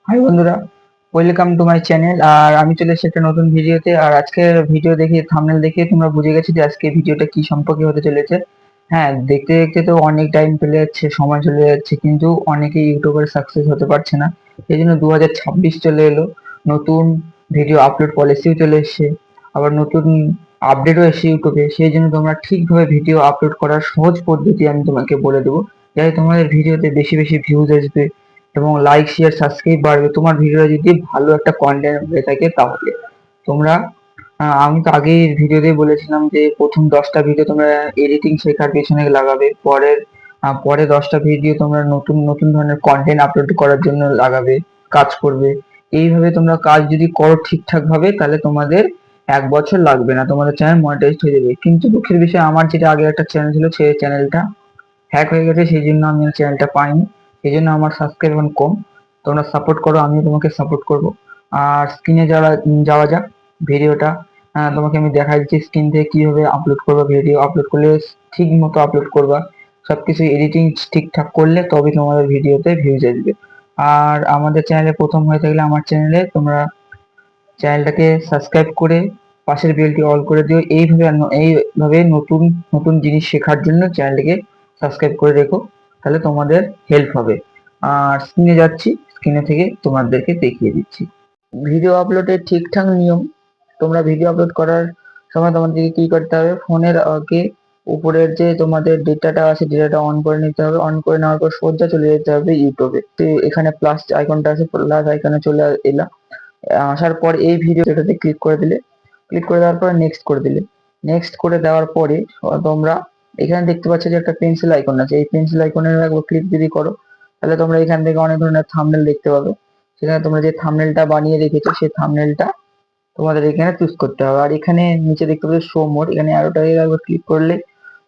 High বন্ধুরা, welcome to my channel. আর আমি চলে এসেছি একটা নতুন ভিডিওতে। আর আজকের ভিডিও দেখে থাম্বনেল দেখে তোমরা বুঝে গেছো যে আজকে ভিডিওটা কি সম্পর্কে হতে চলেছে। হ্যাঁ, দেখতে দেখতে তো অনেক টাইম চলে যাচ্ছে, সময় চলে যাচ্ছে, কিন্তু অনেকে ইউটিউবার সাকসেস হতে পারছে না। এই জন্য 2026 চলে এলো, নতুন ভিডিও আপলোড পলিসিও চলে এসেছে, আবার নতুন আপডেটও এসেছে ইউটিউবে। সেই জন্য তোমরা ঠিকভাবে ভিডিও আপলোড করার সহজ পদ্ধতি আমি তোমাকে বলে দেবো, যাতে তোমাদের ভিডিওতে বেশি বেশি ভিউজ আসবে এবং লাইক শেয়ার সাবস্ক্রাইব বাড়বে। তোমার ভিডিও যদি ভালো একটা কন্টেন্ট হয়ে থাকে তাহলে তোমরা আমি তো আগেই ভিডিওতেই বলেছিলাম যে প্রথম 10টা ভিডিও তোমরা এডিটিং শেখার পেছনে লাগাবে, পরে 10টা ভিডিও তোমরা নতুন নতুন ধরনের কন্টেন্ট আপলোড করার জন্য লাগাবে, কাজ করবে। এইভাবে তোমরা কাজ যদি করো ঠিকঠাক ভাবে, তাহলে তোমাদের 1 বছর লাগবে না, তোমাদের চ্যানেল মনিটাইজড হয়ে যাবে। কিন্তু দুঃখের বিষয়, আমার যেটা আগে একটা চ্যানেল ছিল, সেই চ্যানেলটা হ্যাক হয়ে গেছে, সেই জন্য আমি চ্যানেলটা পাইনি। সেই জন্য আমার সাবস্ক্রাইব এখন কম। তোমরা সাপোর্ট করো, আমিও তোমাকে সাপোর্ট করব। আর স্ক্রিনে যাওয়া যাক ভিডিওটা। তোমাকে আমি দেখাই দিচ্ছি স্ক্রিন থেকে কিভাবে আপলোড করবা। ভিডিও আপলোড করলে ঠিক মতো আপলোড করবা, সবকিছু এডিটিং ঠিকঠাক করলে তবে তোমাদের ভিডিওতে ভিউজ আসবে। আর আমাদের চ্যানেলে প্রথম হয়ে থাকলে আমার চ্যানেলে তোমরা চ্যানেলটাকে সাবস্ক্রাইব করে পাশের বেলটি অল করে দিও। এইভাবে নতুন নতুন জিনিস শেখার জন্য চ্যানেলটিকে সাবস্ক্রাইব করে রেখো, তাহলে তোমাদের হেল্প হবে। আর স্ক্রিনে যাচ্ছি, স্ক্রিনে থেকে তোমাদেরকে দেখিয়ে দিচ্ছি ভিডিও আপলোডের ঠিকঠাক নিয়ম। তোমরা ভিডিও আপলোড করার সময় তোমাদেরকে কি করতে হবে, ফোনের আগে উপরের যে তোমাদের ডেটাটা আছে, ডেটাটা অন করে নিতে হবে। অন করে নেওয়ার পর সোজা চলে যেতে হবে ইউটিউবে। তো এখানে প্লাস আইকনটা আছে, প্লাস আইকনে চলে এলাম। আসার পর এই ভিডিওটাতে ক্লিক করে দিলে, ক্লিক করে দেওয়ার পরে নেক্সট করে দিলে, নেক্সট করে দেওয়ার পরে তোমরা এখানে দেখতে পাচ্ছ যে একটা পেন্সিল আইকন আছে। এই পেন্সিল আইকনের একবার ক্লিক যদি করো, তাহলে তোমরা এখান থেকে অনেক ধরনের থাম্বনেল দেখতে পাবে। সেখানে তোমরা যে থাম্বনেলটা বানিয়ে রেখেছো, সেই থাম্বনেলটা তোমাদের এখানে চুজ করতে হবে। আর এখানে নিচে দেখতে পাবে শো মোর, এখানে অ্যারোটাকে একবার ক্লিক করলে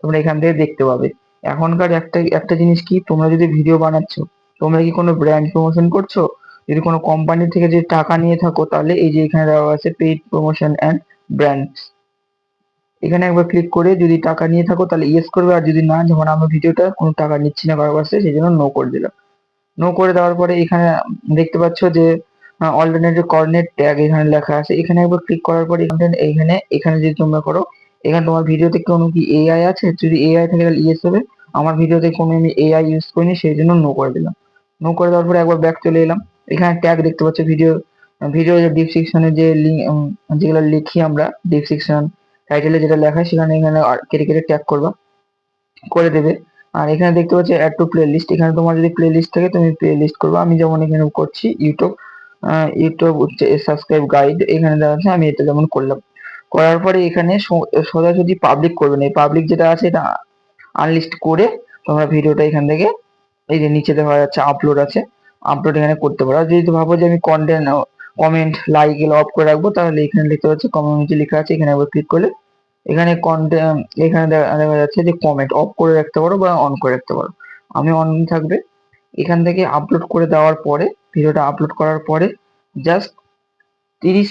তোমরা এখান থেকে দেখতে পাবে। এখনকার একটা একটা জিনিস কি, তোমরা যদি ভিডিও বানাচ্ছ, তোমরা কি কোনো ব্র্যান্ড প্রমোশন করছো? যদি কোনো কোম্পানি থেকে যদি টাকা নিয়ে থাকো, তাহলে এই যে এখানে দেওয়া আছে পেইড প্রমোশন অ্যান্ড ব্র্যান্ডস, এখানে একবার ক্লিক করে যদি টাকা নিয়ে থাকো তাহলে ইয়েস করবে। আর যদি না, যেমন আমার ভিডিওটা কোনো টাকা নিচ্ছি না কারো কাছে, সেই জন্য নো করে দিলাম। নো করে দেওয়ার পরে এখানে দেখতে পাচ্ছ যে অল্টারনেটিভ কোঅর্ডিনেট ট্যাগ এখানে লেখা আছে। এখানে একবার ক্লিক করার পরে এখানে এখানে যদি তোমরা করো, এখানে তোমার ভিডিওতে কোনো কি এআই আছে? যদি এআই থাকে তাহলে ইয়েস হবে। আমার ভিডিওতে কোনো আমি এআই ইউজ করিনি, সেই জন্য নো করে দিলাম। নো করে দেওয়ার পরে একবার ব্যাক চলে এলাম। এখানে ট্যাগ দেখতে পাচ্ছ, ভিডিও ভিডিও ডিসক্রিপশনে যে লিঙ্ক, যেগুলো লিখি আমরা ডিসক্রিপশন টাইটেলে যেটা লেখা হয়, সেখানে এখানে কেটে কেটে ট্যাগ করবা, করে দেবে। আর এখানে দেখতে পাচ্ছ অ্যাড টু প্লে লিস্ট, এখানে তোমার যদি প্লে লিস্ট থাকে তুমি প্লে লিস্ট করবে। আমি যেমন এখানে করছি ইউটিউব, ইউটিউব হচ্ছে সাবস্ক্রাইব গাইড, এখানে দেওয়া আছে, আমি এটা যেমন করলাম। করার পরে এখানে সোজাসুজি পাবলিক করবে না, এই পাবলিক যেটা আছে এটা আনলিস্ট করে তোমরা ভিডিওটা এখান থেকে এই যে নিচে দেখা যাচ্ছে আপলোড আছে, আপলোড এখানে করতে পারো। আর যদি ভাবো যে আমি কন্টেন্ট কমেন্ট লাইক এগুলো অফ করে রাখবো, তাহলে এখানে দেখতে পাচ্ছ কমিউনিটি লেখা আছে, এখানে একবার ক্লিক করলে এখানে কন্টেন্ট, এখানে দেখা যাচ্ছে যে কমেন্ট অফ করে রাখতে পারো বা অন করে রাখতে পারো। আমি অন থাকবে। এখান থেকে আপলোড করে দেওয়ার পরে, ভিডিওটা আপলোড করার পরে জাস্ট 30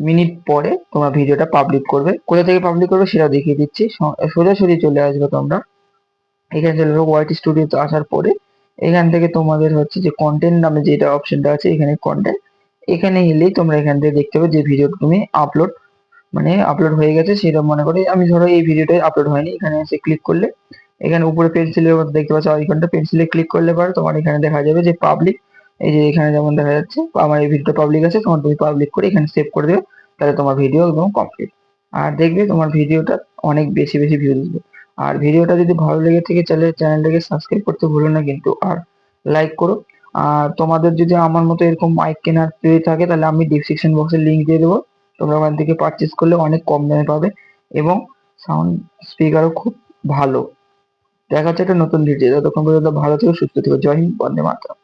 মিনিট পরে তোমরা ভিডিওটা পাবলিক করবে। কোথা থেকে পাবলিক করবে সেটা দেখিয়ে দিচ্ছি। সোজাসুজি চলে আসবে তোমরা, এখানে চলে যাবে ওয়াইটি স্টুডিওতে। আসার পরে এখান থেকে তোমাদের হচ্ছে যে কন্টেন্ট নামে যেটা অপশনটা আছে, এখানে কন্টেন্ট, এখানে এলেই তোমরা এখান থেকে দেখতে পাবে যে ভিডিও তুমি আপলোড আপলোড হয়ে গেছে। সেটা মনে করে আমি, ধরো এই ভিডিওটাই আপলোড হয়নি, এখানে এসে ক্লিক করলে এখানে উপরে পেন্সিলের মধ্যে দেখতে পাচ্ছ আইকনটা, পেন্সিলে ক্লিক করলে পরে তোমার এখানে দেখা যাবে যে পাবলিক। এই যে এখানে যেমন দেখা যাচ্ছে আমার এই ভিডিওটা পাবলিক আছে, তখন তুমি পাবলিক করে এখানে সেভ করে দেবে, তাহলে তোমার ভিডিও একদম কমপ্লিট। আর দেখবে তোমার ভিডিওটা অনেক বেশি বেশি ভিউ আসবে। আর ভিডিওটা যদি ভালো লেগে থাকে তাহলে চ্যানেলটাকে সাবস্ক্রাইব করতে ভুলো না কিন্তু, আর লাইক করো। আর তোমাদের যদি আমার মতো এরকম মাইক কেনার পেয়ে থাকে, তাহলে আমি ডিসক্রিপশন বক্সে লিংক দিয়ে দেবো। তোমরা ওখান থেকে পারচেস করলে অনেক কম দামে পাবে এবং সাউন্ড স্পিকারও খুব ভালো। দেখা হচ্ছে একটা নতুন ভিডিও, ততক্ষণ পর্যন্ত ভালো থেকো, সুস্থ থেকো। জয় হিন্দ, বন্দে মাতরম।